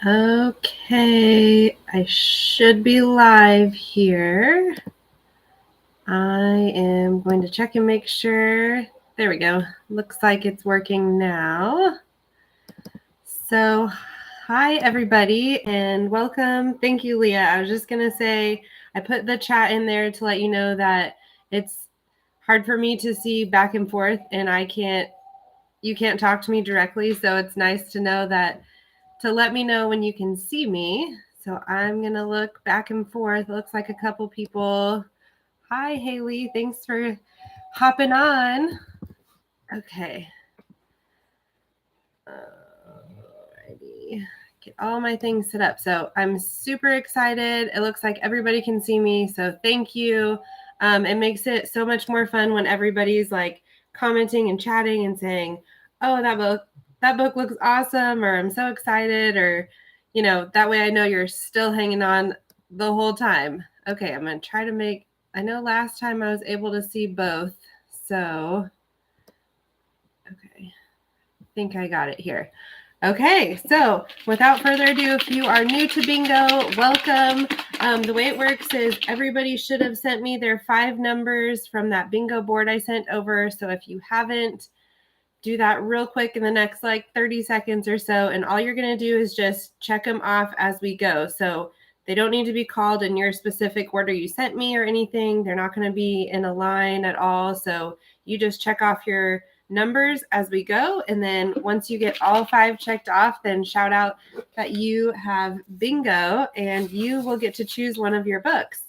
Okay, I should be live here. I am going to check and make sure. There we go. Looks like it's working now. So, hi everybody and welcome. Thank you, Leah. I was just going to say I put the chat in there to let you know that it's hard for me to see back and forth and you can't talk to me directly, so it's nice to know that to let me know when you can see me. So I'm going to look back and forth. It looks like a couple people. Hi, Haley. Thanks for hopping on. Okay. Alrighty. Get all my things set up. So I'm super excited. It looks like everybody can see me. So thank you. It makes it so much more fun when everybody's like commenting and chatting and saying, oh, that book looks awesome, or I'm so excited, or that way I know you're still hanging on the whole time. Okay, I'm gonna try to make, I know last time I was able to see both, so okay, I think I got it here. Okay, so without further ado, if you are new to bingo, welcome. The way it works is everybody should have sent me their 5 numbers from that bingo board I sent over. So if you haven't, do that real quick in the next like 30 seconds or so. And all you're going to do is just check them off as we go. So they don't need to be called in your specific order you sent me or anything. They're not going to be in a line at all. So you just check off your numbers as we go. And then once you get all 5 checked off, then shout out that you have bingo and you will get to choose one of your books.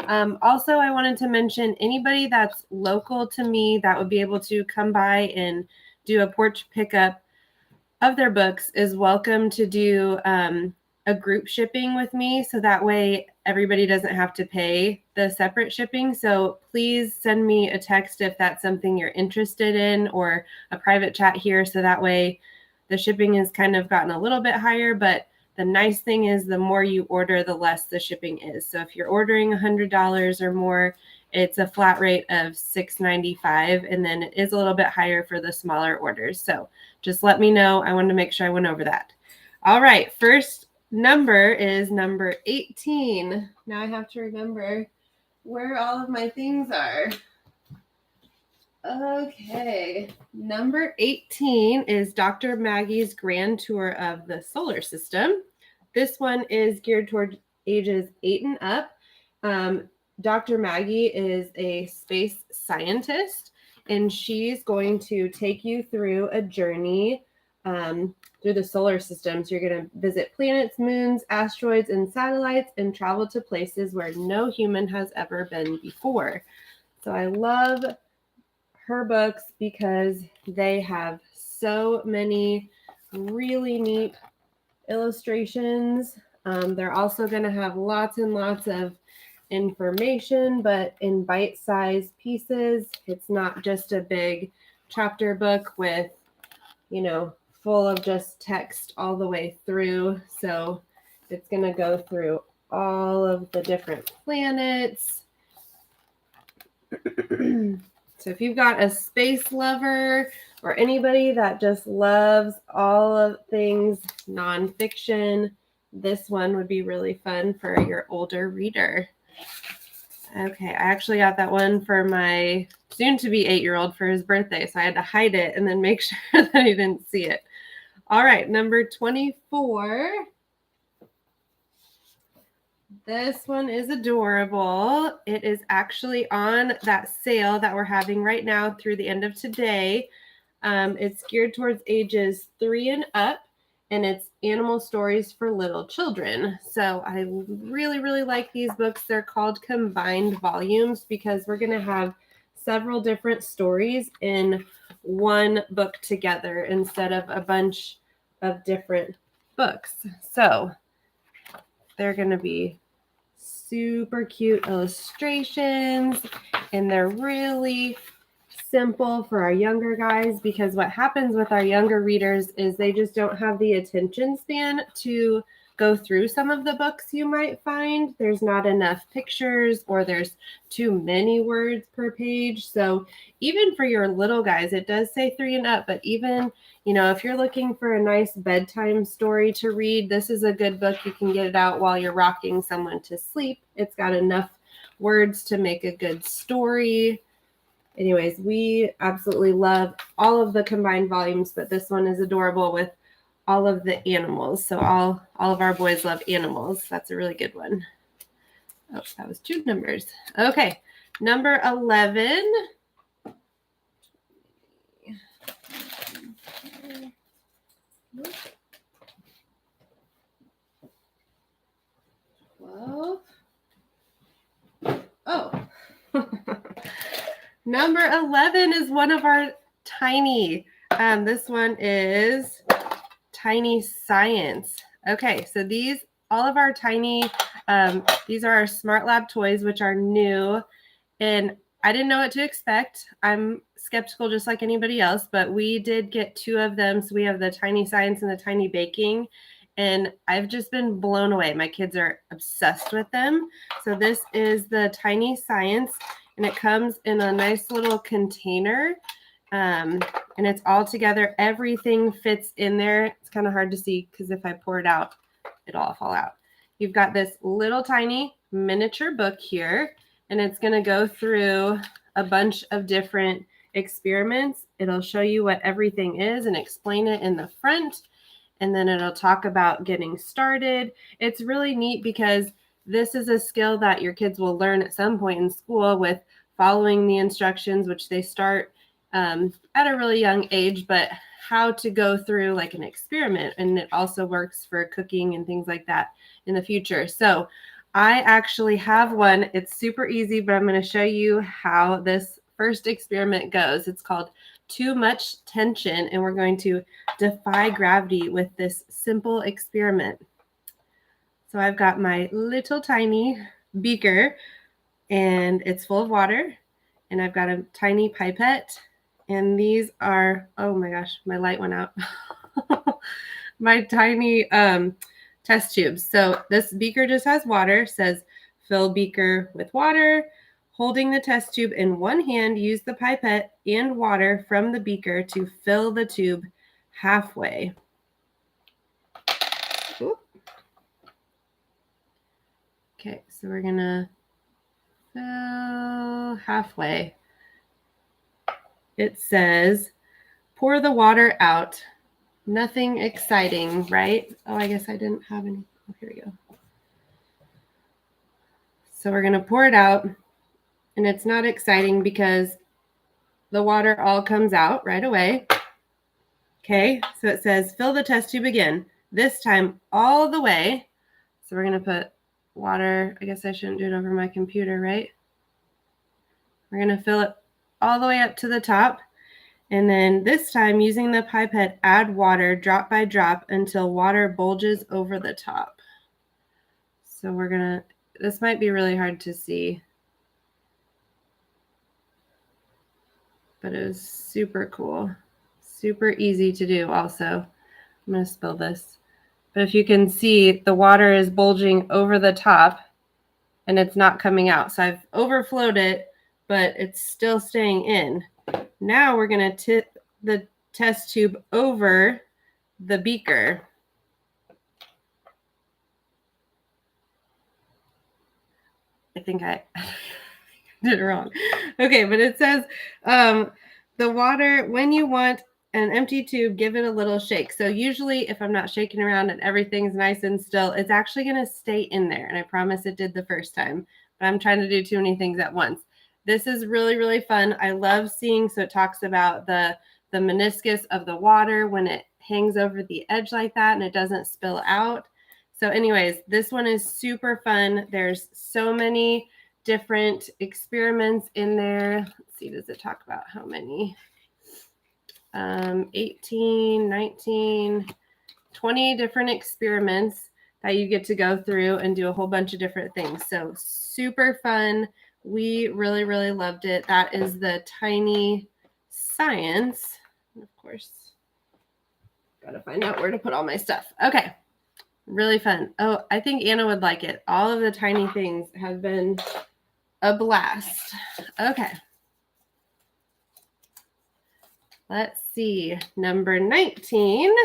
Also, I wanted to mention anybody that's local to me that would be able to come by and do a porch pickup of their books is welcome to do a group shipping with me. So that way everybody doesn't have to pay the separate shipping. So please send me a text if that's something you're interested in, or a private chat here. So that way the shipping has kind of gotten a little bit higher, but the nice thing is the more you order, the less the shipping is. So if you're ordering $100 or more, it's a flat rate of $6.95, and then it is a little bit higher for the smaller orders. So just let me know. I wanted to make sure I went over that. All right, first number is number 18. Now I have to remember where all of my things are. Okay, number 18 is Dr. Maggie's Grand Tour of the Solar System. This one is geared toward ages 8 and up. Dr. Maggie is a space scientist, and she's going to take you through a journey through the solar system. So you're going to visit planets, moons, asteroids, and satellites, and travel to places where no human has ever been before. So I love her books because they have so many really neat illustrations. They're also going to have lots and lots of information, but in bite-sized pieces. It's not just a big chapter book with, full of just text all the way through. So it's going to go through all of the different planets. So if you've got a space lover or anybody that just loves all of things nonfiction, this one would be really fun for your older reader. Okay, I actually got that one for my soon-to-be 8-year-old for his birthday, so I had to hide it and then make sure that he didn't see it. All right, number 24. This one is adorable. It is actually on that sale that we're having right now through the end of today. It's geared towards ages 3 and up, and it's animal stories for little children. So I really, really like these books. They're called combined volumes because we're going to have several different stories in one book together instead of a bunch of different books. So they're going to be super cute illustrations, and they're really simple for our younger guys, because what happens with our younger readers is they just don't have the attention span to go through some of the books you might find. There's not enough pictures or there's too many words per page. So even for your little guys, it does say 3 and up, but even, you know, if you're looking for a nice bedtime story to read, this is a good book. You can get it out while you're rocking someone to sleep. It's got enough words to make a good story. Anyways, we absolutely love all of the combined volumes, but this one is adorable with all of the animals. So all of our boys love animals. That's a really good one. Oh, that was 2 numbers. Okay, number 11. 12. Oh. Number 11 is one of our tiny. This one is Tiny Science. Okay, so all of our tiny, these are our Smart Lab toys, which are new. And I didn't know what to expect. I'm skeptical just like anybody else, but we did get 2 of them. So we have the Tiny Science and the Tiny Baking. And I've just been blown away. My kids are obsessed with them. So this is the Tiny Science, and it comes in a nice little container. And it's all together. Everything fits in there. It's kind of hard to see because if I pour it out, it'll all fall out. You've got this little tiny miniature book here, and it's going to go through a bunch of different experiments. It'll show you what everything is and explain it in the front. And then it'll talk about getting started. It's really neat because this is a skill that your kids will learn at some point in school with following the instructions, which they start at a really young age, but how to go through like an experiment. And it also works for cooking and things like that in the future. So I actually have one. It's super easy, but I'm going to show you how this first experiment goes. It's called Too Much Tension, and we're going to defy gravity with this simple experiment. So I've got my little tiny beaker, and it's full of water, and I've got a tiny pipette, and these are, oh my gosh, my light went out. My tiny test tubes. So this beaker just has water, says fill beaker with water. Holding the test tube in one hand, use the pipette and water from the beaker to fill the tube halfway. Ooh. Okay, so we're going to fill halfway. It says, pour the water out. Nothing exciting, right? Oh, I guess I didn't have any. Oh, here we go. So we're going to pour it out. And it's not exciting because the water all comes out right away. Okay, so it says fill the test tube again, this time all the way. So we're going to put water. I guess I shouldn't do it over my computer, right? We're going to fill it all the way up to the top. And then this time, using the pipette, add water drop by drop until water bulges over the top. So we're going to, this might be really hard to see, but it was super cool. Super easy to do also. I'm going to spill this. But if you can see, the water is bulging over the top and it's not coming out. So I've overflowed it, but it's still staying in. Now we're going to tip the test tube over the beaker. I think I did it wrong. Okay, but it says the water, when you want an empty tube, give it a little shake. So usually if I'm not shaking around and everything's nice and still, it's actually going to stay in there. And I promise it did the first time, but I'm trying to do too many things at once. This is really, really fun. I love seeing, so it talks about the meniscus of the water when it hangs over the edge like that and it doesn't spill out. So anyways, this one is super fun. There's so many different experiments in there. Let's see, does it talk about how many? 18, 19, 20 different experiments that you get to go through and do a whole bunch of different things. So super fun. We really, really loved it. That is the Tiny Science. And of course, got to find out where to put all my stuff. Okay. Really fun. Oh, I think Anna would like it. All of the tiny things have been a blast. Okay. Let's see. Number 19.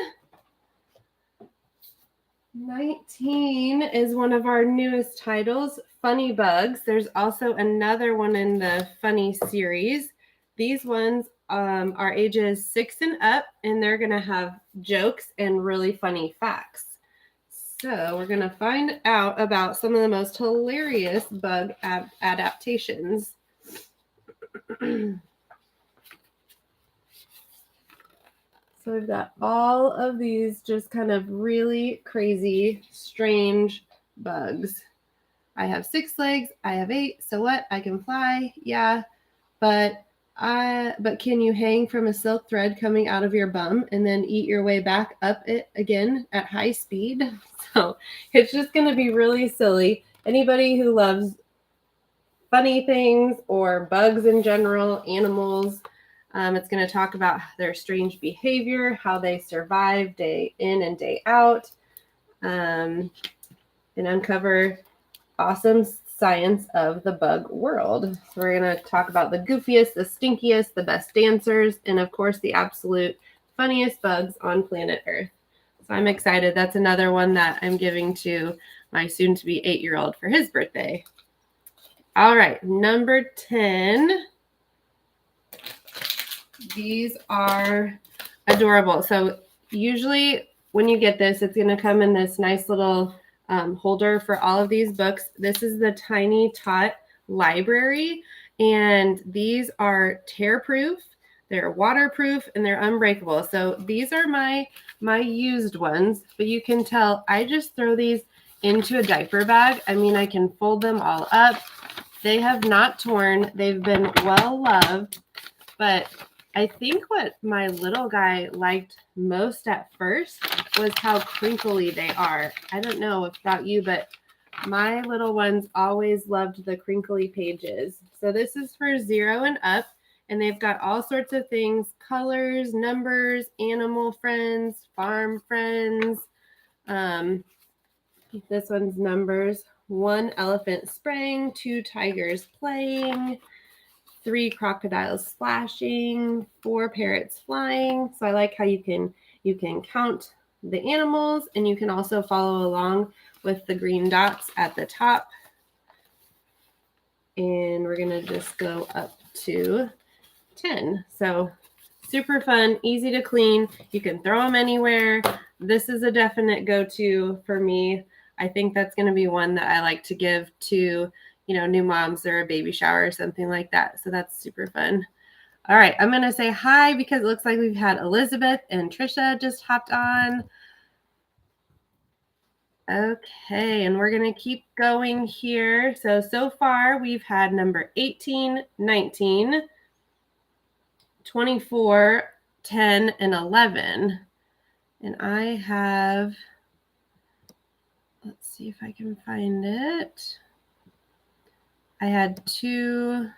19 is one of our newest titles, Funny Bugs. There's also another one in the Funny series. These ones are ages 6 and up, and they're going to have jokes and really funny facts. So we're going to find out about some of the most hilarious bug adaptations. So we've got all of these just kind of really crazy, strange bugs. I have 6 legs. I have 8. So what? I can fly. Yeah. But can you hang from a silk thread coming out of your bum and then eat your way back up it again at high speed? So it's just going to be really silly. Anybody who loves funny things or bugs in general, animals, it's going to talk about their strange behavior, how they survive day in and day out, and uncover awesome science of the bug world. So we're going to talk about the goofiest, the stinkiest, the best dancers, and of course the absolute funniest bugs on planet Earth. So I'm excited. That's another one that I'm giving to my soon-to-be 8-year-old for his birthday. All right, number 10. These are adorable. So usually when you get this, it's going to come in this nice little holder for all of these books. This is the Tiny Tot Library, and these are tear-proof, they're waterproof, and they're unbreakable. So these are my used ones, but you can tell I just throw these into a diaper bag. I mean, I can fold them all up. They have not torn. They've been well loved, but I think what my little guy liked most at first was how crinkly they are. I don't know about you, but my little ones always loved the crinkly pages. So this is for 0 and up, and they've got all sorts of things, colors, numbers, animal friends, farm friends. This one's numbers. 1 elephant spraying, 2 tigers playing, 3 crocodiles splashing, 4 parrots flying. So I like how you can count the animals, and you can also follow along with the green dots at the top. And we're going to just go up to 10. So super fun, easy to clean. You can throw them anywhere. This is a definite go-to for me. I think that's going to be one that I like to give to, new moms or a baby shower or something like that. So that's super fun. All right, I'm going to say hi because it looks like we've had Elizabeth and Trisha just hopped on. Okay, and we're going to keep going here. So far we've had number 18, 19, 24, 10, and 11. And I have, let's see if I can find it. I had 2.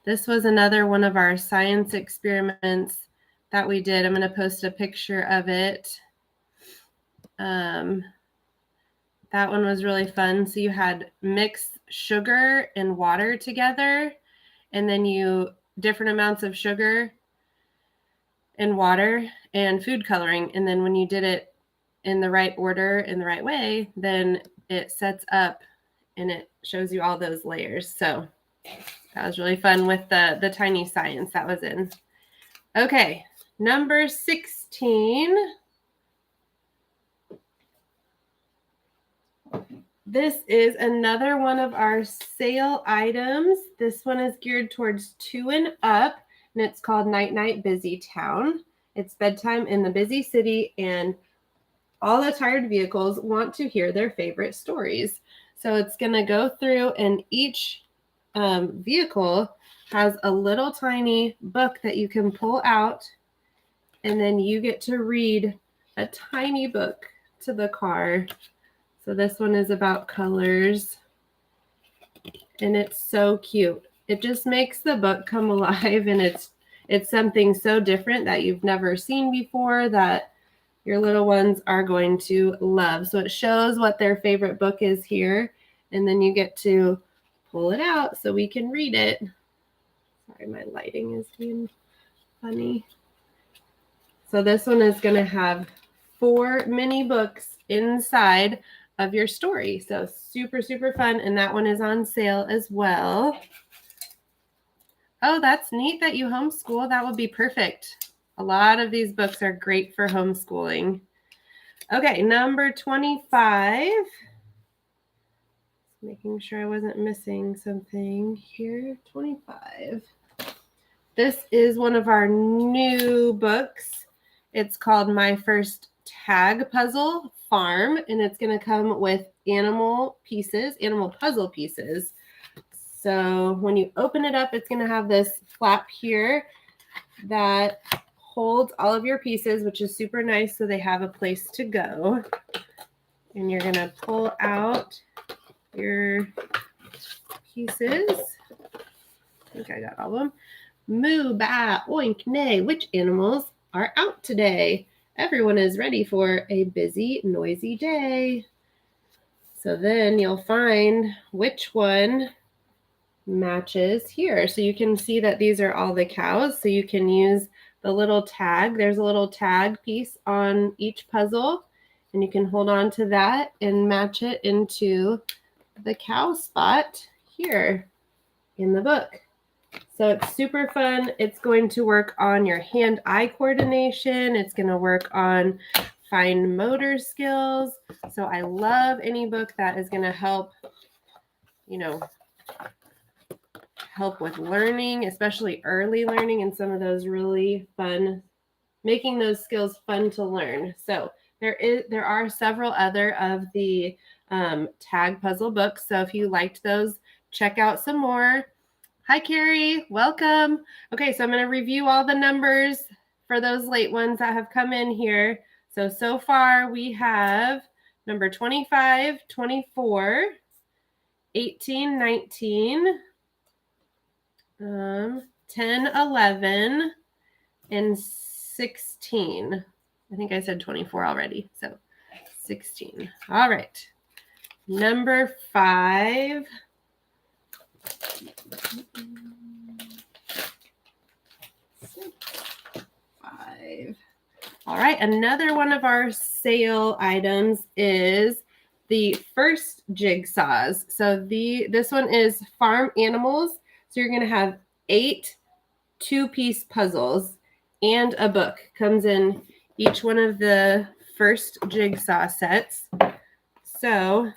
This was another one of our science experiments that we did. I'm going to post a picture of it. That one was really fun. So you had mixed sugar and water together, and then different amounts of sugar and water and food coloring. And then when you did it in the right order, in the right way, then it sets up and it shows you all those layers. So that was really fun with the tiny science that was in. Okay, number 16. This is another one of our sale items. This one is geared towards 2 and up, and it's called Night Night Busy Town. It's bedtime in the busy city, and all the tired vehicles want to hear their favorite stories. So it's going to go through, and each vehicle has a little tiny book that you can pull out, and then you get to read a tiny book to the car. So this one is about colors, and it's so cute. It just makes the book come alive, and it's something so different that you've never seen before that your little ones are going to love. So it shows what their favorite book is here, and then you get to pull it out so we can read it. Sorry, my lighting is being funny. So this one is going to have 4 mini books inside of your story. So super, super fun. And that one is on sale as well. Oh, that's neat that you homeschool. That would be perfect. A lot of these books are great for homeschooling. Okay, number 25. Making sure I wasn't missing something here. 25. This is one of our new books. It's called My First Tag Puzzle Farm, and it's going to come with animal puzzle pieces. So when you open it up, it's going to have this flap here that holds all of your pieces, which is super nice, so they have a place to go. And you're going to pull out your pieces. I think I got all of them. Moo, ba, oink, neigh. Which animals are out today? Everyone is ready for a busy, noisy day. So then you'll find which one matches here. So you can see that these are all the cows. So you can use the little tag. There's a little tag piece on each puzzle, and you can hold on to that and match it into the cow spot here in the book. So it's super fun. It's going to work on your hand-eye coordination. It's going to work on fine motor skills. So I love any book that is going to help, help with learning, especially early learning, and some of those really fun, making those skills fun to learn. So there are several other of the tag puzzle books. So if you liked those, check out some more. Hi, Carrie. Welcome. Okay, so I'm going to review all the numbers for those late ones that have come in here. So far we have number 25, 24, 18, 19, 10, 11, and 16. I think I said 24 already, so 16. All right. Number 5. All right, another one of our sale items is the first jigsaws. So this one is farm animals. So you're going to have 8 2-piece puzzles and a book. Comes in each one of the first jigsaw sets. So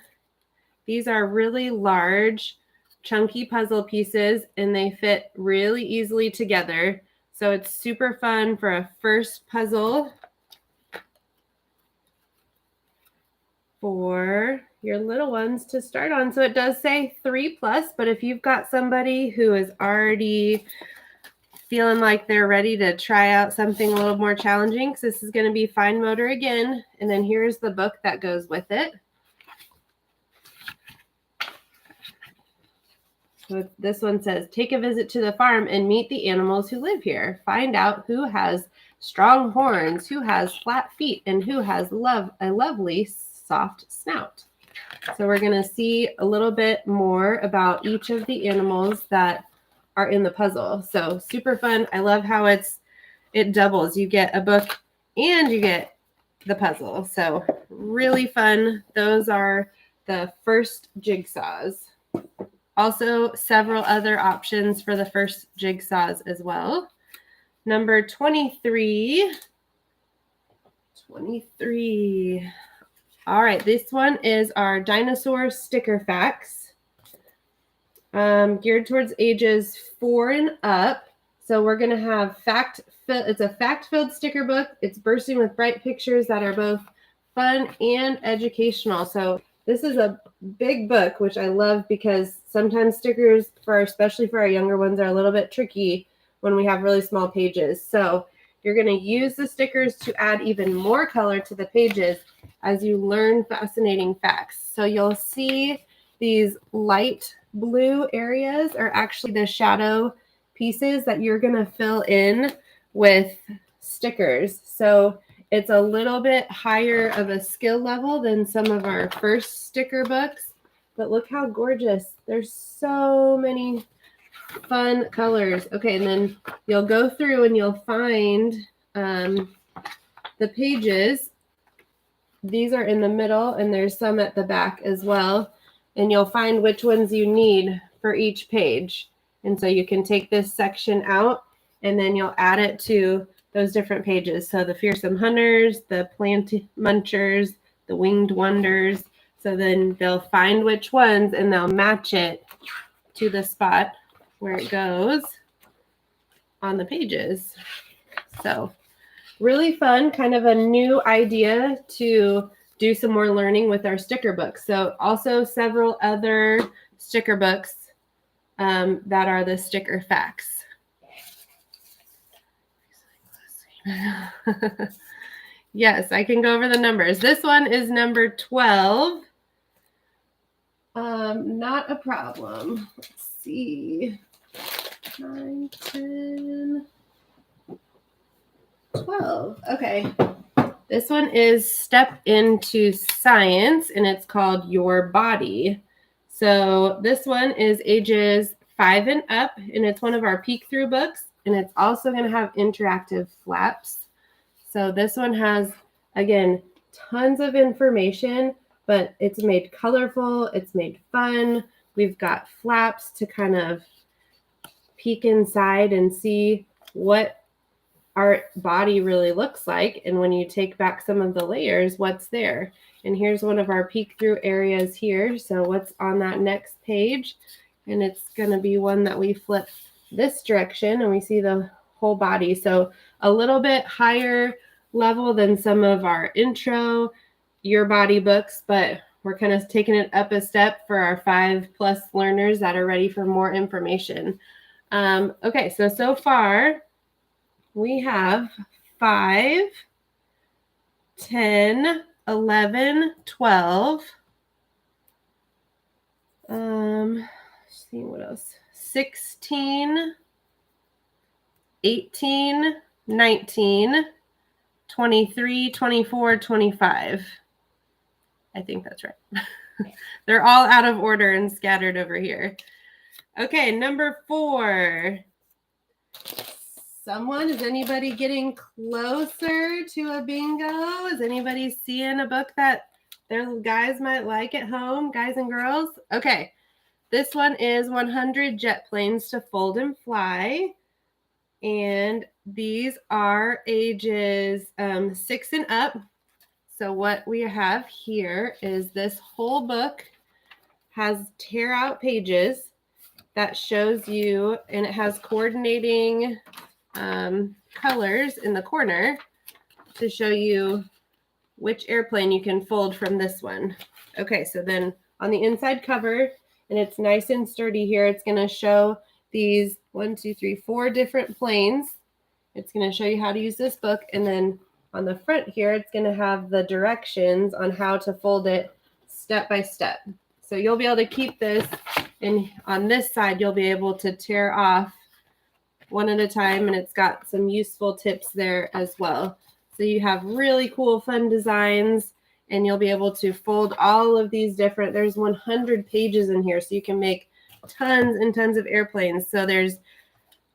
these are really large, chunky puzzle pieces, and they fit really easily together. So it's super fun for a first puzzle for your little ones to start on. So it does say 3+, but if you've got somebody who is already feeling like they're ready to try out something a little more challenging, because this is going to be fine motor again. And then here's the book that goes with it. So this one says, take a visit to the farm and meet the animals who live here. Find out who has strong horns, who has flat feet, and who has a lovely soft snout. So we're going to see a little bit more about each of the animals that are in the puzzle. So super fun. I love how it doubles. You get a book and you get the puzzle. So really fun. Those are the first jigsaws. Also, several other options for the first jigsaws as well. Number 23. 23. All right, this one is our dinosaur sticker facts. Geared towards ages 4 and up. So we're going to have it's a fact-filled sticker book. It's bursting with bright pictures that are both fun and educational. So this is a big book, which I love because sometimes stickers, especially for our younger ones, are a little bit tricky when we have really small pages. So you're going to use the stickers to add even more color to the pages as you learn fascinating facts. So you'll see these light blue areas are actually the shadow pieces that you're going to fill in with stickers. So It's a little bit higher of a skill level than some of our first sticker books, but look how gorgeous. There's so many fun colors. Okay, and then you'll go through and you'll find the pages. These are in the middle, and there's some at the back as well. And you'll find which ones you need for each page. And so you can take this section out, and then you'll add it to those different pages. So the Fearsome Hunters, the Plant Munchers, the Winged Wonders. So then they'll find which ones, and they'll match it to the spot where it goes on the pages. So really fun, kind of a new idea to do some more learning with our sticker books. So also several other sticker books that are the sticker facts. Yes, I can go over the numbers. This one is number 12. Not a problem. Let's see. 9, 10, 12. Okay. This one is Step Into Science, and it's called Your Body. So this one is ages 5 and up, and it's one of our peek through books, and it's also going to have interactive flaps. So this one has, again, tons of information, but it's made colorful, it's made fun. We've got flaps to kind of peek inside and see what our body really looks like. And when you take back some of the layers, what's there? And here's one of our peek through areas here. So what's on that next page? And it's going to be one that we flip this direction and we see the whole body. So a little bit higher level than some of our intro Your Body books, but we're kind of taking it up a step for our 5+ learners that are ready for more information. Okay, so far we have 5, 10, 11, 12. Let's see what else. 16, 18, 19, 23, 24, 25. I think that's right. They're all out of order and scattered over here. Okay, number 4. Is anybody getting closer to a bingo? Is anybody seeing a book that their guys might like at home, guys and girls? Okay, this one is 100 Jet Planes to Fold and Fly. And these are ages 6 and up. So what we have here is this whole book has tear out pages that shows you, and it has coordinating colors in the corner to show you which airplane you can fold from this one. Okay, so then on the inside cover, and it's nice and sturdy here, it's going to show these 4 different planes. It's going to show you how to use this book, and then on the front here, it's going to have the directions on how to fold it step by step. So you'll be able to keep this, and on this side, you'll be able to tear off one at a time, and it's got some useful tips there as well. So you have really cool, fun designs, and you'll be able to fold all of these different, there's 100 pages in here, so you can make tons and tons of airplanes. So there's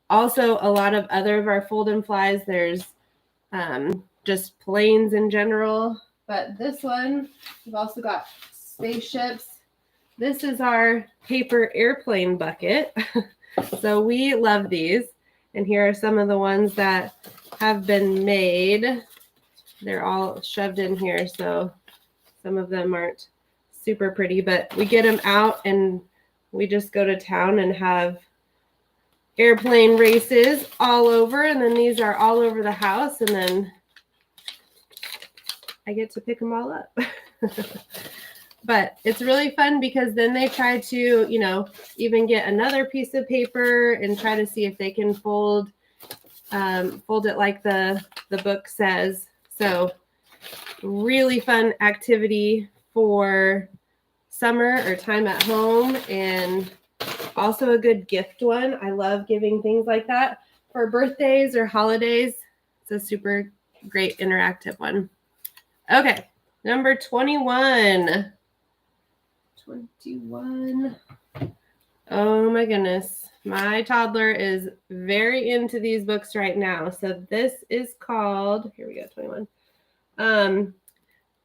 also a lot of other of our fold and flies. There's just planes in general, but this one, we've also got spaceships. This is our paper airplane bucket. So we love these. And here are some of the ones that have been made. They're all shoved in here, so some of them aren't super pretty, but we get them out and we just go to town and have airplane races all over. And then these are all over the house, and then I get to pick them all up. But it's really fun because then they try to, even get another piece of paper and try to see if they can fold it like the book says. So really fun activity for summer or time at home, and also a good gift one. I love giving things like that for birthdays or holidays. It's a super great interactive one. Okay, number 21. 21. Oh my goodness. My toddler is very into these books right now. So this is called, here we go, 21.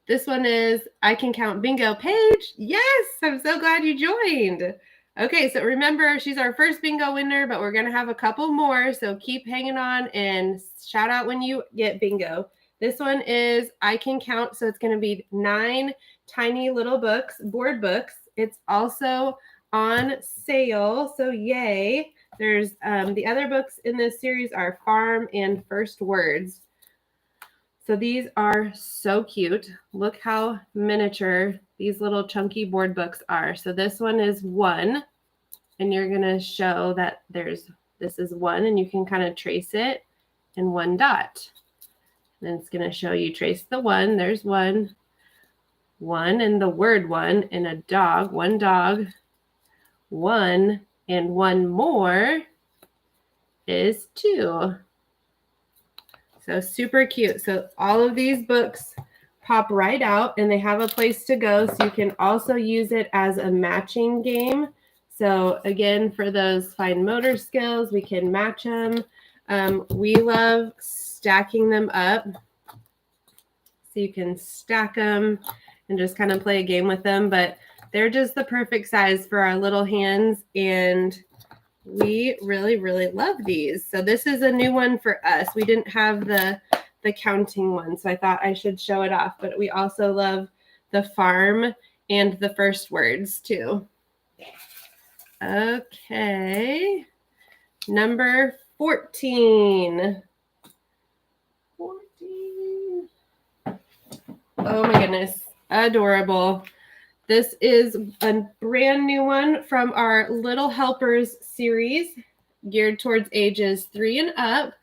This one is I Can Count Bingo. Paige, yes, I'm so glad you joined. Okay, so remember, she's our first bingo winner, but we're going to have a couple more. So keep hanging on and shout out when you get bingo. This one is I Can Count. So it's going to be 9 tiny little books, board books. It's also on sale. So yay. There's the other books in this series are Farm and First Words. So these are so cute. Look how miniature these little chunky board books are. So this one is 1, and you're going to show that this is 1, and you can kind of trace it in 1 dot. And then it's going to show you trace the 1. There's 1, and the word 1, and a dog, 1 dog, 1, and 1 more is 2. So super cute. So all of these books pop right out and they have a place to go. So you can also use it as a matching game. So again, for those fine motor skills, we can match them. We love stacking them up. So you can stack them and just kind of play a game with them. But they're just the perfect size for our little hands. And we really, really love these. So this is a new one for us. We didn't have the counting one, so I thought I should show it off. But we also love the farm and the first words too. Okay. Number 14. 14. Oh my goodness. Adorable. This is a brand new one from our Little Helpers series, geared towards ages 3 and up,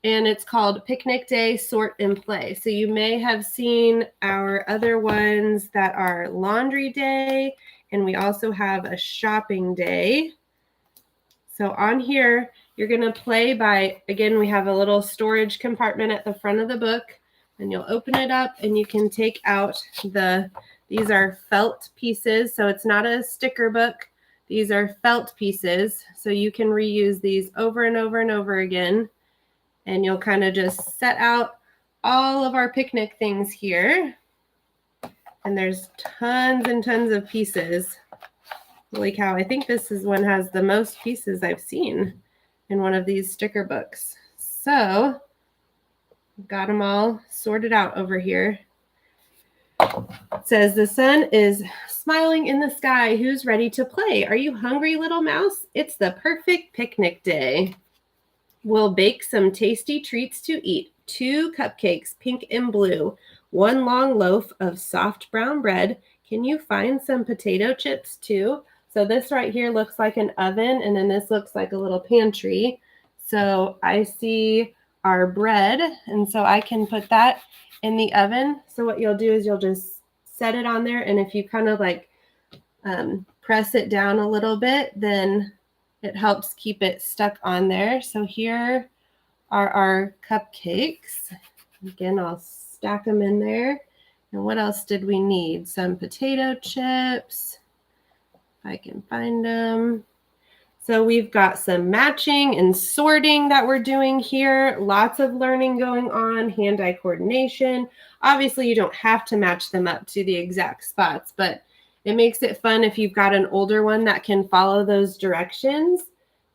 and it's called Picnic Day, Sort and Play. So you may have seen our other ones that are Laundry Day, and we also have a Shopping Day. So on here, you're going to play by, again, we have a little storage compartment at the front of the book, and you'll open it up, and you can take out these are felt pieces, so it's not a sticker book. These are felt pieces, so you can reuse these over and over and over again. And you'll kind of just set out all of our picnic things here. And there's tons and tons of pieces. Holy cow, I think this is one has the most pieces I've seen in one of these sticker books. So, got them all sorted out over here. It says, the sun is smiling in the sky. Who's ready to play? Are you hungry, little mouse? It's the perfect picnic day. We'll bake some tasty treats to eat. 2 cupcakes, pink and blue. 1 long loaf of soft brown bread. Can you find some potato chips too? So this right here looks like an oven, and then this looks like a little pantry. So I see our bread, and so I can put that in the oven. So what you'll do is you'll just set it on there, and if you kind of like press it down a little bit, then it helps keep it stuck on there. So here are our cupcakes. Again, I'll stack them in there. And what else did we need? Some potato chips, if I can find them. So we've got some matching and sorting that we're doing here. Lots of learning going on, hand-eye coordination. Obviously, you don't have to match them up to the exact spots, but it makes it fun if you've got an older one that can follow those directions.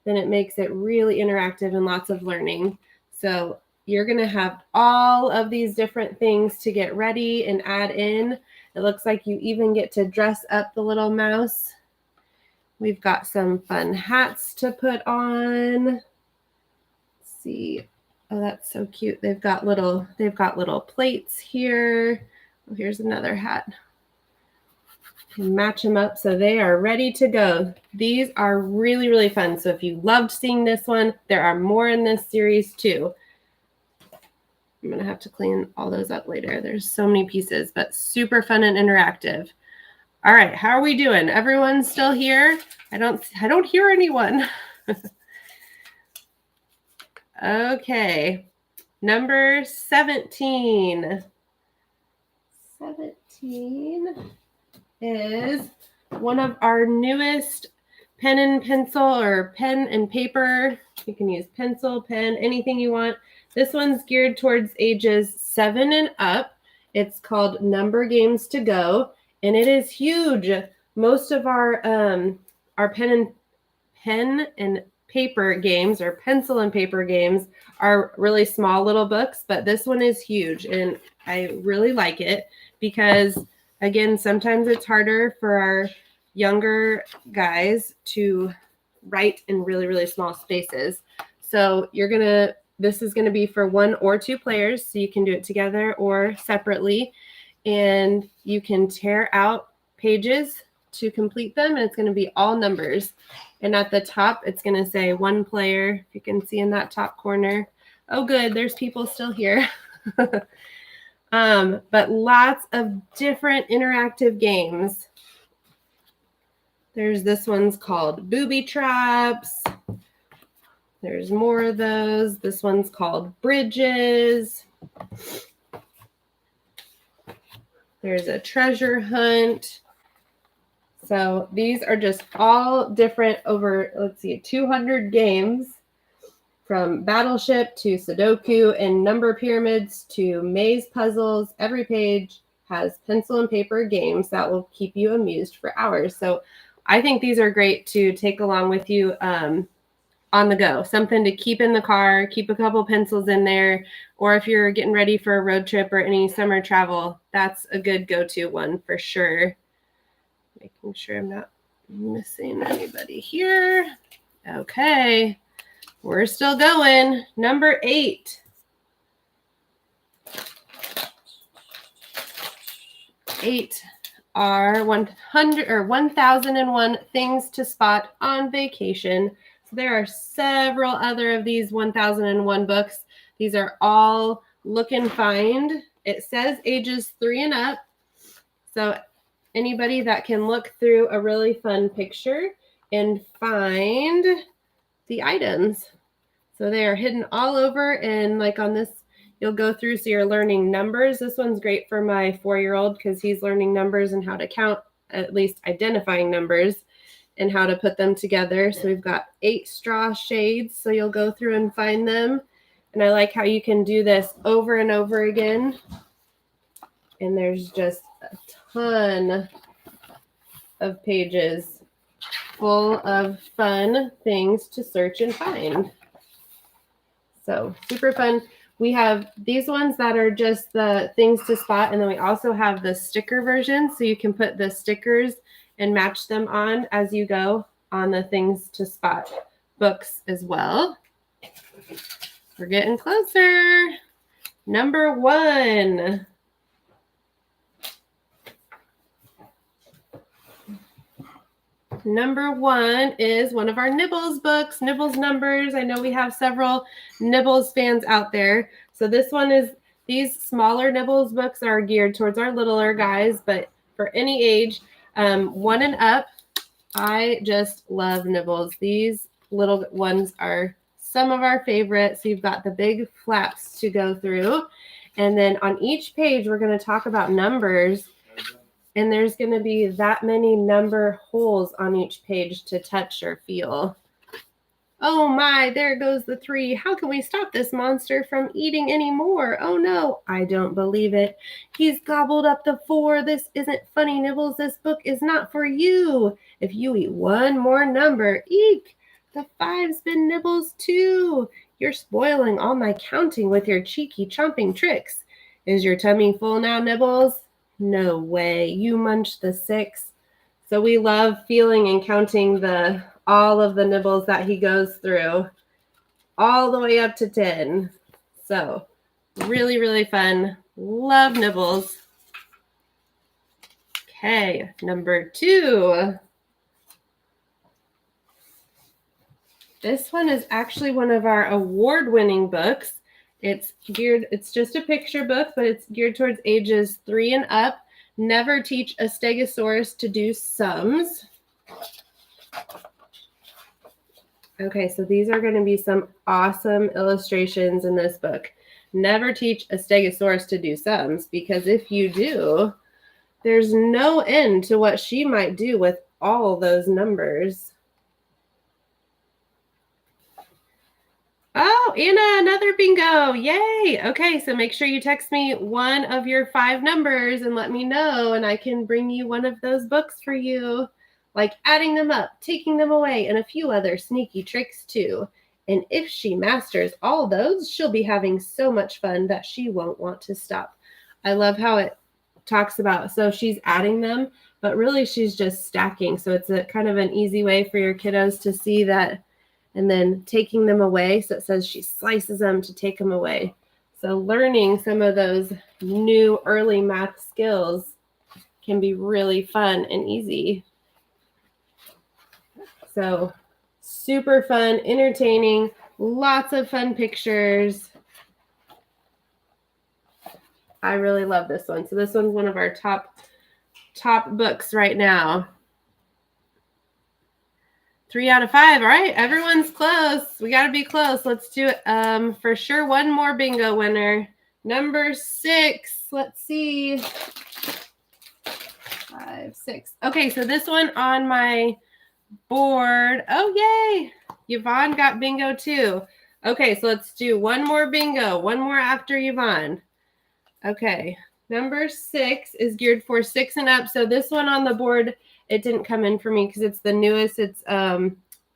Then it makes it really interactive and lots of learning. So you're going to have all of these different things to get ready and add in. It looks like you even get to dress up the little mouse. We've got some fun hats to put on. Let's see. Oh, that's so cute. They've got little plates here. Oh, here's another hat. And match them up so they are ready to go. These are really, really fun. So if you loved seeing this one, there are more in this series too. I'm going to have to clean all those up later. There's so many pieces, but super fun and interactive. All right, how are we doing? Everyone's still here? I don't hear anyone. Okay. Number 17. 17 is one of our newest pen and pencil or pen and paper. You can use pencil, pen, anything you want. This one's geared towards ages 7 and up. It's called Number Games to Go, and it is huge. Most of our pen and paper games or pencil and paper games are really small little books, but this one is huge, and I really like it because, again, sometimes it's harder for our younger guys to write in really, really small spaces. So this is gonna be for 1 or 2 players, so you can do it together or separately, and you can tear out pages to complete them, and it's gonna be all numbers. And at the top, it's gonna say 1 player, if you can see in that top corner. Oh, good, there's people still here. But lots of different interactive games. There's this one's called Booby Traps. There's more of those. This one's called Bridges. There's a treasure hunt. So these are just all different over, let's see, 200 games, from Battleship to Sudoku and number pyramids to maze puzzles. Every page has pencil and paper games that will keep you amused for hours. So I think these are great to take along with you on the go. Something to keep in the car, keep a couple pencils in there, or if you're getting ready for a road trip or any summer travel, that's a good go-to one for sure. Making sure I'm not missing anybody here. Okay, we're still going. Number 8. 8 are 100 or 1001 things to spot on vacation. So there are several other of these 1001 books. These are all look and find. It says ages 3 and up. So anybody that can look through a really fun picture and find the items. So they are hidden all over, and like on this, you'll go through, so you're learning numbers. This one's great for my 4-year-old because he's learning numbers and how to count, at least identifying numbers and how to put them together. So we've got 8 straw shades, so you'll go through and find them. And I like how you can do this over and over again. And there's just a ton of pages full of fun things to search and find. So super fun. We have these ones that are just the things to spot, and then we also have the sticker version, so you can put the stickers and match them on as you go on the things to spot books as well. We're getting closer. Number 1. Number 1 is one of our Nibbles books, Nibbles Numbers. I know we have several Nibbles fans out there. So this one is, these smaller Nibbles books are geared towards our littler guys, but for any age, 1 and up, I just love Nibbles. These little ones are some of our favorites. So you've got the big flaps to go through. And then on each page, we're going to talk about numbers. And there's going to be that many number holes on each page to touch or feel. Oh my, there goes the 3. How can we stop this monster from eating any more? Oh no, I don't believe it. He's gobbled up the 4. This isn't funny, Nibbles. This book is not for you. If you eat one more number, eek, the 5's been Nibbles too. You're spoiling all my counting with your cheeky chomping tricks. Is your tummy full now, Nibbles? No way. You munched the 6. So we love feeling and counting all of the nibbles that he goes through all the way up to 10. So really, really fun. Love Nibbles. Okay, number 2. This one is actually one of our award-winning books. It's just a picture book, but it's geared towards ages 3 and up. Never teach a stegosaurus to do sums. Okay, so these are going to be some awesome illustrations in this book. Never teach a stegosaurus to do sums, because if you do, there's no end to what she might do with all those numbers. Oh, Anna, another bingo. Yay. Okay, so make sure you text me one of your 5 numbers and let me know, and I can bring you one of those books for you, like adding them up, taking them away, and a few other sneaky tricks too. And if she masters all those, she'll be having so much fun that she won't want to stop. I love how it talks about, so she's adding them, but really she's just stacking. So it's a kind of an easy way for your kiddos to see that, and then taking them away. So it says she slices them to take them away. So learning some of those new early math skills can be really fun and easy. So super fun, entertaining, lots of fun pictures. I really love this one. So this one's one of our top books right now. 3 out of 5. All right, everyone's close. We got to be close. Let's do it. For sure, one more bingo winner. Number 6. Let's see. 5, 6. Okay, so this one on my board. Oh, yay. Yvonne got bingo too. Okay, so let's do one more bingo. One more after Yvonne. Okay, number 6 is geared for 6 and up. So this one on the board, it didn't come in for me because it's the newest. It's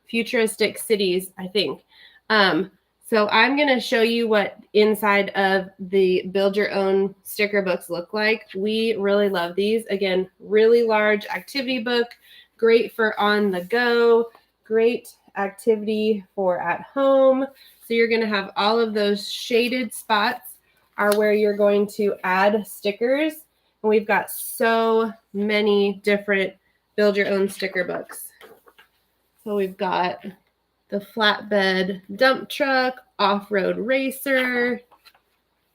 Futuristic Cities, I think. So I'm going to show you what inside of the Build Your Own sticker books look like. We really love these. Again, really large activity book, great for on the go, great activity for at home. So you're going to have all of those shaded spots are where you're going to add stickers. And we've got so many different Build Your Own sticker books. So we've got the flatbed dump truck, off-road racer,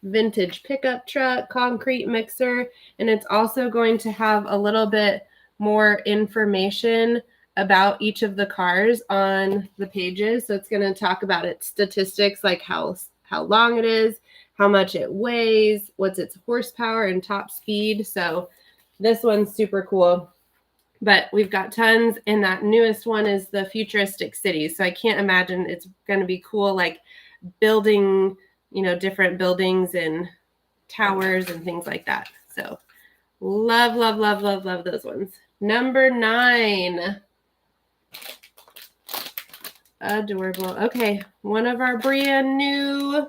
vintage pickup truck, concrete mixer, and it's also going to have a little bit more information about each of the cars on the pages. So it's going to talk about its statistics, like how long it is, how much it weighs, what's its horsepower and top speed. So this one's super cool. But we've got tons, and that newest one is the Futuristic Cities. So I can't imagine it's going to be cool, like building, different buildings and towers and things like that. So love, love, love, love, love those ones. Number 9. Adorable. Okay, one of our brand new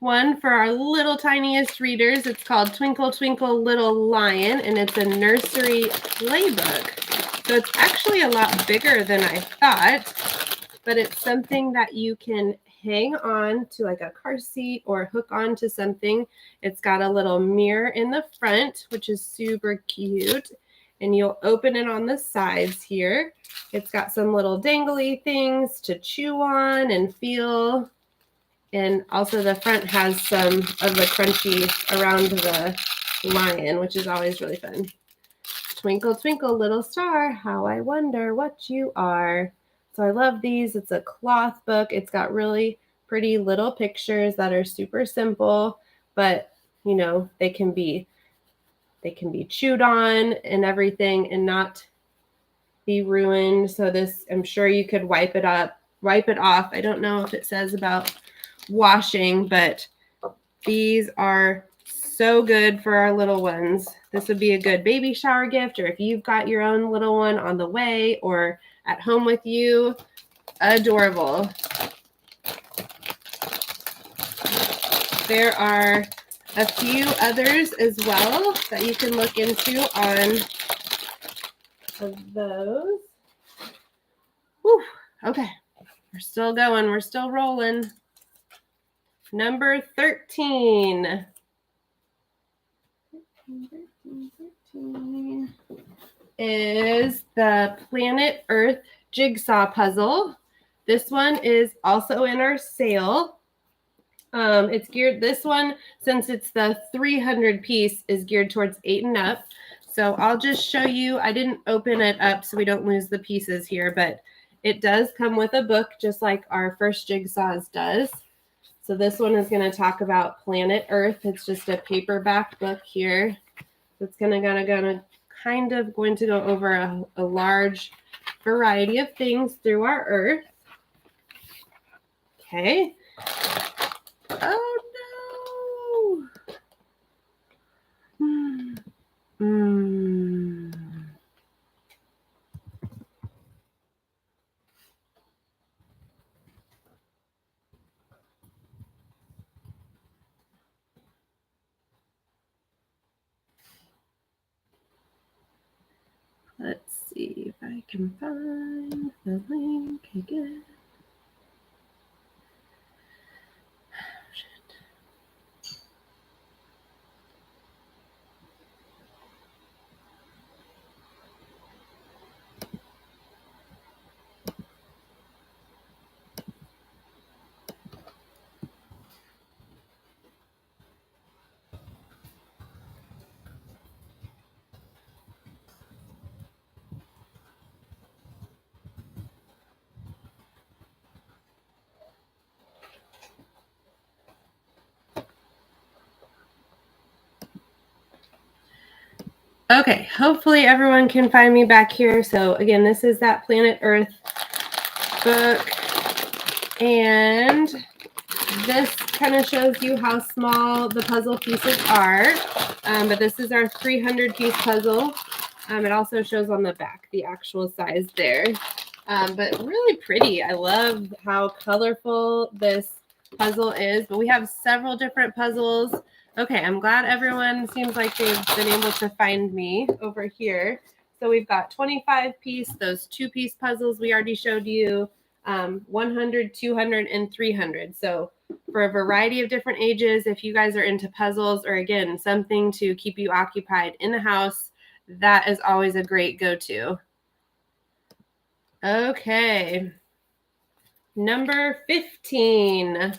one for our little tiniest readers. It's called Twinkle Twinkle Little Lion, and it's a nursery playbook. So it's actually a lot bigger than I thought, but it's something that you can hang on to like a car seat or hook on to something. It's got a little mirror in the front, which is super cute, and you'll open it on the sides here. It's got some little dangly things to chew on and feel. And also the front has some of the crunchy around the lion, which is always really fun. Twinkle, twinkle, little star, how I wonder what you are. So I love these. It's a cloth book. It's got really pretty little pictures that are super simple, but they can be chewed on and everything and not be ruined. So this, I'm sure you could wipe it off. I don't know if it says about washing, but these are so good for our little ones. This would be a good baby shower gift, or if you've got your own little one on the way or at home with you. Adorable. There are a few others as well that you can look into on of those. Whew. Okay, we're still going. We're still rolling. Number 13. 13 is the Planet Earth Jigsaw Puzzle. This one is also in our sale. It's geared, this one, since it's the 300 piece, is geared towards 8 and up. So I'll just show you. I didn't open it up so we don't lose the pieces here, but it does come with a book just like our first Jigsaws does. So this one is going to talk about planet Earth. It's just a paperback book here. It's going to go over a large variety of things through our Earth. Okay. Oh no. Let's see if I can find the link again. Okay, hopefully everyone can find me back here. So again, this is that Planet Earth book. And this kind of shows you how small the puzzle pieces are. But this is our 300-piece puzzle. It also shows on the back the actual size there. But really pretty. I love how colorful this puzzle is. But we have several different puzzles. Okay, I'm glad everyone seems like they've been able to find me over here. So we've got 25-piece, those 2-piece puzzles we already showed you, 100, 200, and 300. So for a variety of different ages, if you guys are into puzzles or, again, something to keep you occupied in the house, that is always a great go-to. Okay. Number 15.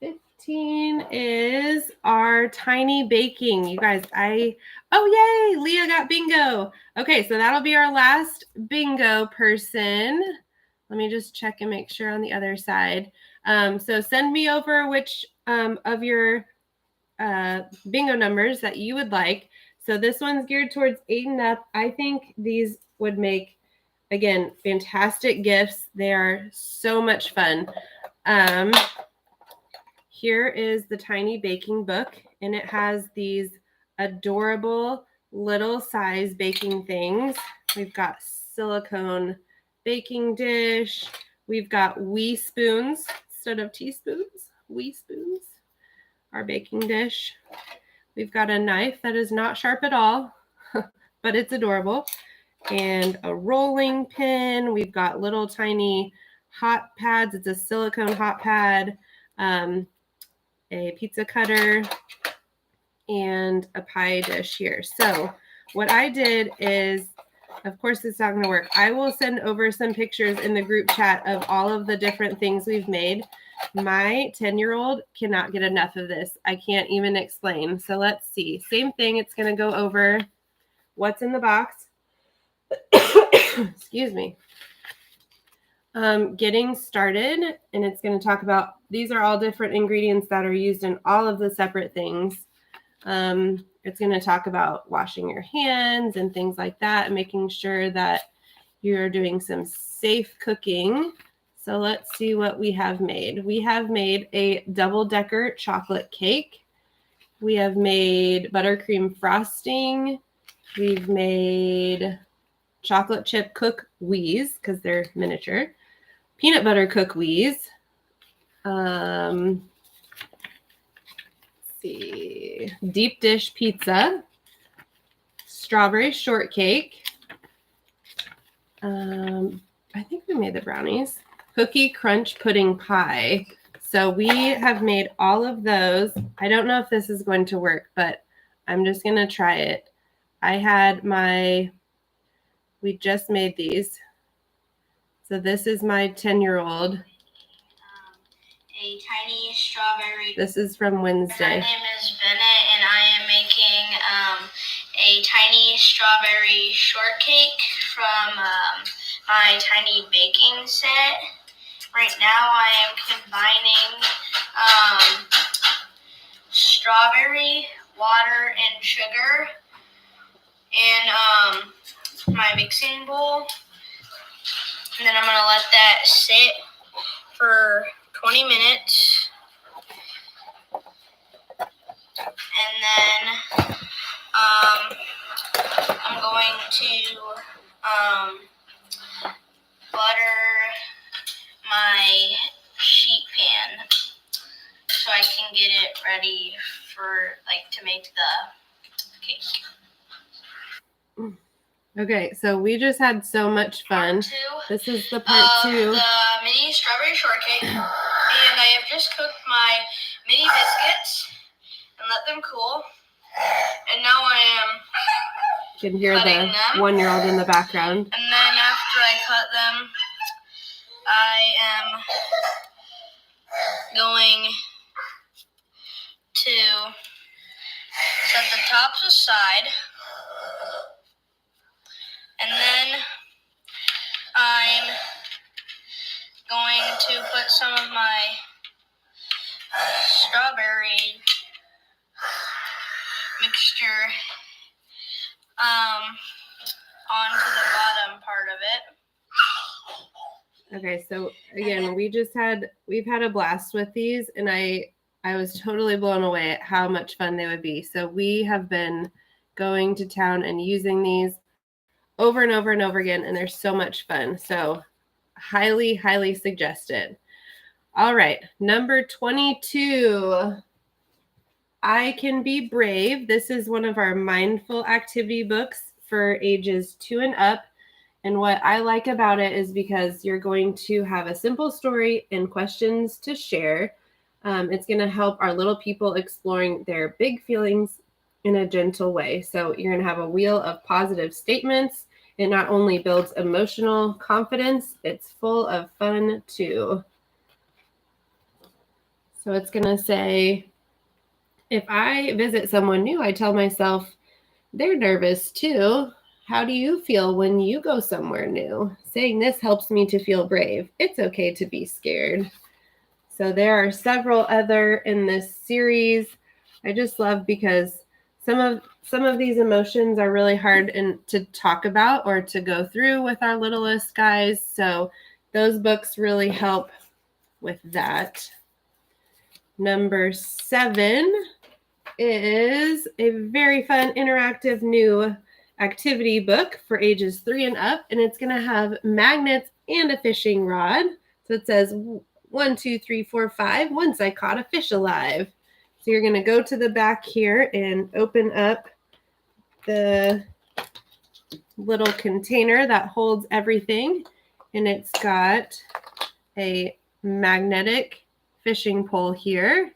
15 is our tiny baking. You guys, oh, yay, Leah got bingo. Okay, so that'll be our last bingo person. Let me just check and make sure on the other side. So send me over which of your bingo numbers that you would like. So this one's geared towards 8 and up. I think these would make, again, fantastic gifts. They are so much fun. Here is the tiny baking book, and it has these adorable little size baking things. We've got silicone baking dish. We've got wee spoons instead of teaspoons. Wee spoons. Our baking dish. We've got a knife that is not sharp at all, but it's adorable. And a rolling pin. We've got little tiny hot pads. It's a silicone hot pad. A pizza cutter, and a pie dish here. So what I did is, of course, it's not going to work. I will send over some pictures in the group chat of all of the different things we've made. My 10-year-old cannot get enough of this. I can't even explain. So let's see. Same thing. It's going to go over what's in the box. Excuse me. Getting started, and it's going to talk about, these are all different ingredients that are used in all of the separate things. It's going to talk about washing your hands and things like that, and making sure that you're doing some safe cooking. So let's see what we have made. We have made a double-decker chocolate cake. We have made buttercream frosting. We've made chocolate chip cookies because they're miniature. Peanut butter cookies. Let's see. Deep dish pizza. Strawberry shortcake. I think we made the brownies. Cookie crunch pudding pie. So we have made all of those. I don't know if this is going to work, but I'm just going to try it. We just made these. So this is my 10-year-old. A tiny strawberry. This is from Wednesday. My name is Bennett, and I am making a tiny strawberry shortcake from my tiny baking set. Right now I am combining strawberry, water, and sugar in my mixing bowl. And then I'm going to let that sit for 20 minutes. And then I'm going to butter my sheet pan so I can get it ready for to make the cake. Okay, so we just had so much fun. This is the part 2. The mini strawberry shortcake. And I have just cooked my mini biscuits and let them cool. And now I am You can hear the 1-year-old in the background. And then after I cut them, I am going to set the tops aside. And then I'm going to put some of my strawberry mixture onto the bottom part of it. Okay, so again, we've had a blast with these, and I was totally blown away at how much fun they would be. So we have been going to town and using these over and over and over again, and they're so much fun. So highly, highly suggested. All right, number 22. I Can Be Brave. This is one of our mindful activity books for ages 2 and up. And what I like about it is because you're going to have a simple story and questions to share. It's going to help our little people exploring their big feelings in a gentle way. So you're going to have a wheel of positive statements. It not only builds emotional confidence, it's full of fun too. So it's going to say, if I visit someone new, I tell myself, they're nervous too. How do you feel when you go somewhere new? Saying this helps me to feel brave. It's okay to be scared. So there are several other in this series. I just love because some of these emotions are really hard to talk about or to go through with our littlest guys. So those books really help with that. Number 7 is a very fun interactive new activity book for ages 3 and up, and it's going to have magnets and a fishing rod. So it says 1, 2, 3, 4, 5. Once I caught a fish alive. So you're going to go to the back here and open up the little container that holds everything, and it's got a magnetic fishing pole here,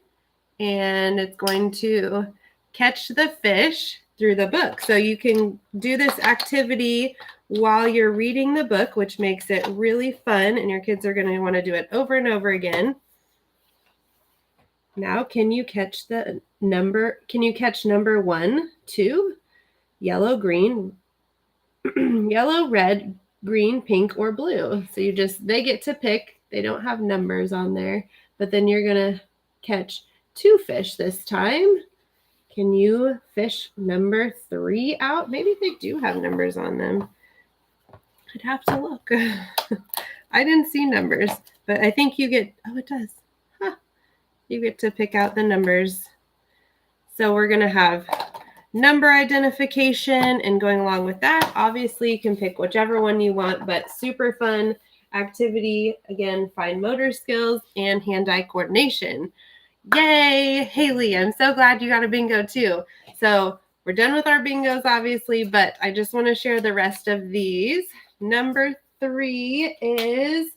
and it's going to catch the fish through the book. So you can do this activity while you're reading the book, which makes it really fun, and your kids are going to want to do it over and over again. Now, can you catch number 1, 2, yellow, green, yellow, red, green, pink, or blue? So they get to pick. They don't have numbers on there, but then you're going to catch 2 fish this time. Can you fish number 3 out? Maybe they do have numbers on them. I'd have to look. I didn't see numbers, but I think you get, it does. Huh. You get to pick out the numbers. So we're going to have number identification, and going along with that, obviously you can pick whichever one you want, but super fun activity. Again, fine motor skills and hand-eye coordination. Yay, Haley, I'm so glad you got a bingo too. So we're done with our bingos, obviously, but I just want to share the rest of these. Number 3 is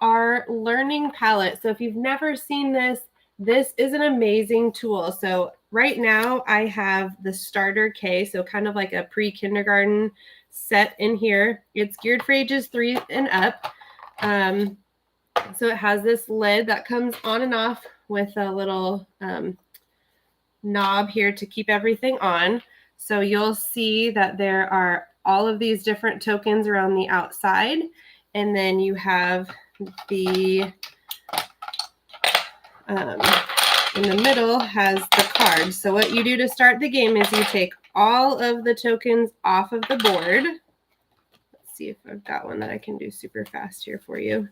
our learning palette. So if you've never seen this, this is an amazing tool. So right now I have the starter K, so kind of like a pre-kindergarten set in here. It's geared for ages 3 and up. So it has this lid that comes on and off with a little knob here to keep everything on. So you'll see that there are all of these different tokens around the outside, and then you have the in the middle has the cards. So what you do to start the game is you take all of the tokens off of the board. Let's see if I've got one that I can do super fast here for you.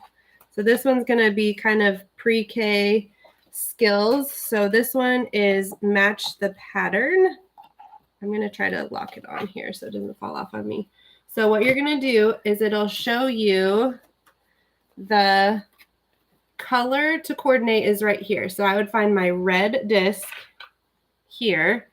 So this one's going to be kind of pre-K skills. So this one is match the pattern. I'm going to try to lock it on here so it doesn't fall off on me. So what you're going to do is it'll show you the color to coordinate is right here. So I would find my red disc here.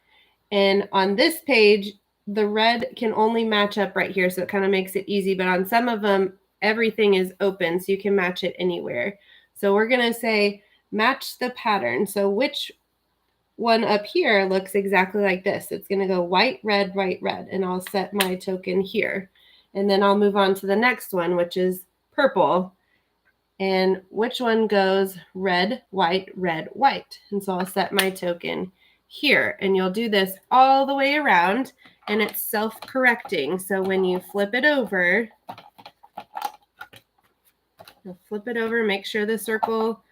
And on this page, the red can only match up right here. So it kind of makes it easy. But on some of them, everything is open. So you can match it anywhere. So we're going to say match the pattern. So which one up here looks exactly like this? It's going to go white, red, white, red. And I'll set my token here. And then I'll move on to the next one, which is purple. And which one goes red, white, red, white? And so I'll set my token here. And you'll do this all the way around, and it's self-correcting. So when you flip it over, you'll flip it over, make sure the circle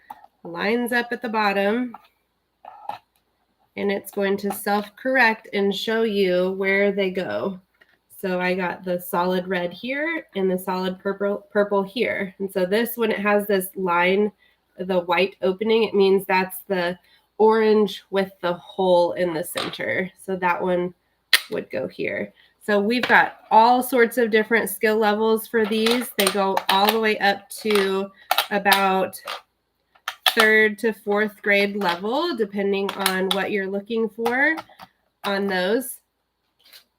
lines up at the bottom, and it's going to self-correct and show you where they go. So I got the solid red here and the solid purple here. And so this, when it has this line, the white opening, it means that's the orange with the hole in the center. So that one would go here. So we've got all sorts of different skill levels for these. They go all the way up to about 3rd to 4th grade level, depending on what you're looking for on those.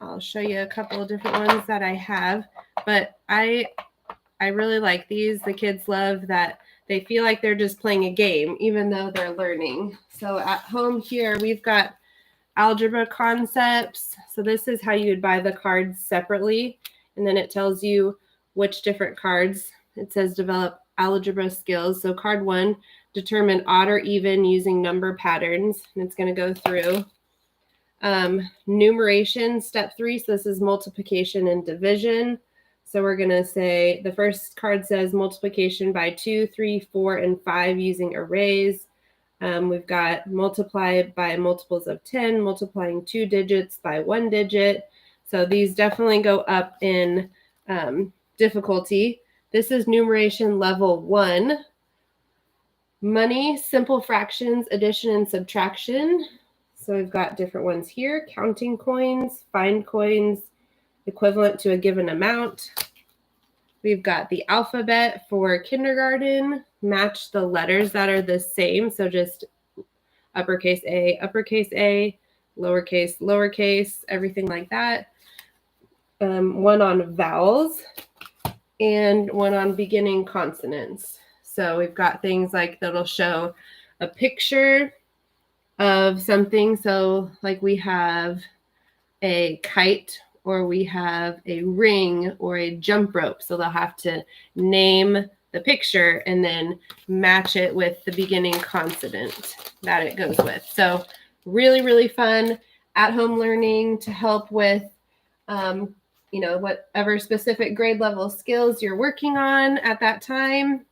I'll show you a couple of different ones that I have, but I really like these. The kids love that they feel like they're just playing a game, even though they're learning. So at home here, we've got algebra concepts. So this is how you would buy the cards separately. And then it tells you which different cards. It says develop algebra skills. So card 1, determine odd or even using number patterns. And it's going to go through. Numeration, step 3. So this is multiplication and division. So we're going to say the first card says multiplication by 2, 3, 4, and 5 using arrays. We've got multiply by multiples of 10, multiplying 2 digits by 1 digit. So these definitely go up in difficulty. This is numeration level 1. Money, simple fractions, addition and subtraction. So we've got different ones here: counting coins, find coins, equivalent to a given amount. We've got the alphabet for kindergarten, match the letters that are the same. So just uppercase A, lowercase, lowercase, everything like that. One on vowels and one on beginning consonants. So we've got things like that'll show a picture of something. So like we have a kite, or we have a ring, or a jump rope. So they'll have to name the picture and then match it with the beginning consonant that it goes with. So really, really fun at-home learning to help with, whatever specific grade level skills you're working on at that time.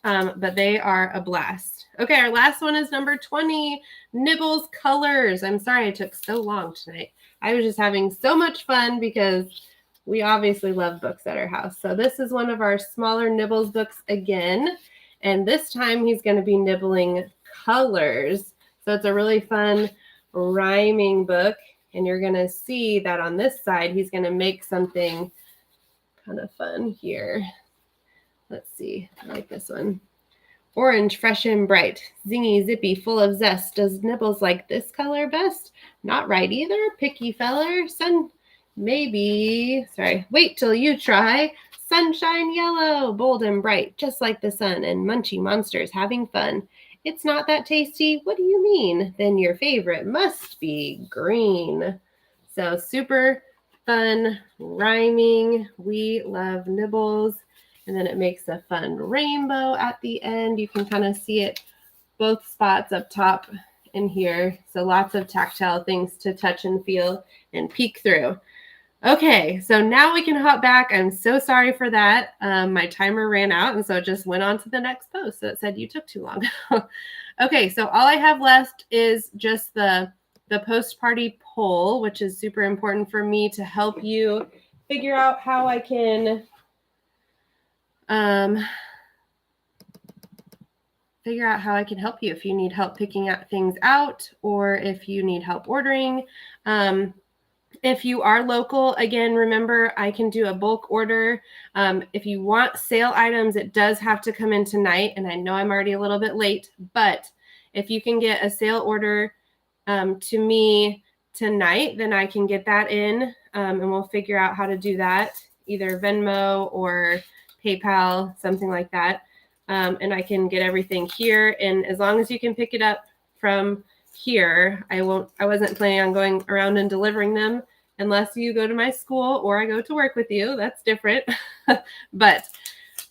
But they are a blast. Okay, our last one is number 20, Nibbles Colors. I'm sorry it took so long tonight. I was just having so much fun because we obviously love books at our house. So this is one of our smaller Nibbles books again. And this time he's going to be nibbling colors. So it's a really fun rhyming book. And you're going to see that on this side, he's going to make something kind of fun here. Let's see. I like this one. Orange, fresh and bright, zingy, zippy, full of zest. Does Nibbles like this color best? Not right either, picky feller. Wait till you try. Sunshine yellow, bold and bright, just like the sun, and munchy monsters having fun. It's not that tasty. What do you mean? Then your favorite must be green. So super fun rhyming. We love Nibbles. And then it makes a fun rainbow at the end. You can kind of see it both spots up top and here. So lots of tactile things to touch and feel and peek through. Okay, so now we can hop back. I'm so sorry for that. My timer ran out, and so it just went on to the next post. So it said you took too long. Okay, so all I have left is just the post-party poll, which is super important for me to help you figure out how I can help you if you need help picking things out or if you need help ordering. If you are local, again, remember I can do a bulk order. If you want sale items, it does have to come in tonight. And I know I'm already a little bit late, but if you can get a sale order to me tonight, then I can get that in and we'll figure out how to do that, either Venmo or PayPal, something like that. And I can get everything here. And as long as you can pick it up from here, I wasn't planning on going around and delivering them unless you go to my school or I go to work with you. That's different. But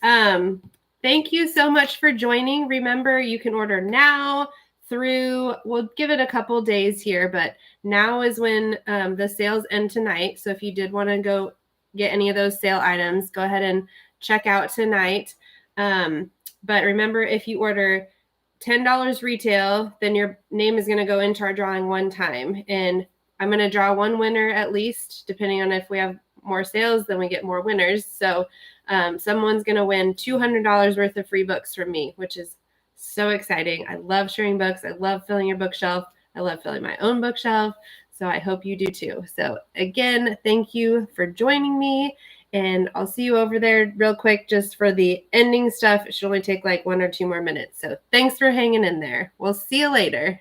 thank you so much for joining. Remember, you can order now through, we'll give it a couple days here, but now is when the sales end tonight. So if you did want to go get any of those sale items, go ahead and check out tonight. But remember, if you order $10 retail, then your name is going to go into our drawing one time. And I'm going to draw one winner at least, depending on if we have more sales, then we get more winners. So someone's going to win $200 worth of free books from me, which is so exciting. I love sharing books. I love filling your bookshelf. I love filling my own bookshelf. So I hope you do too. So again, thank you for joining me. And I'll see you over there real quick just for the ending stuff. It should only take like 1 or 2 more minutes. So thanks for hanging in there. We'll see you later.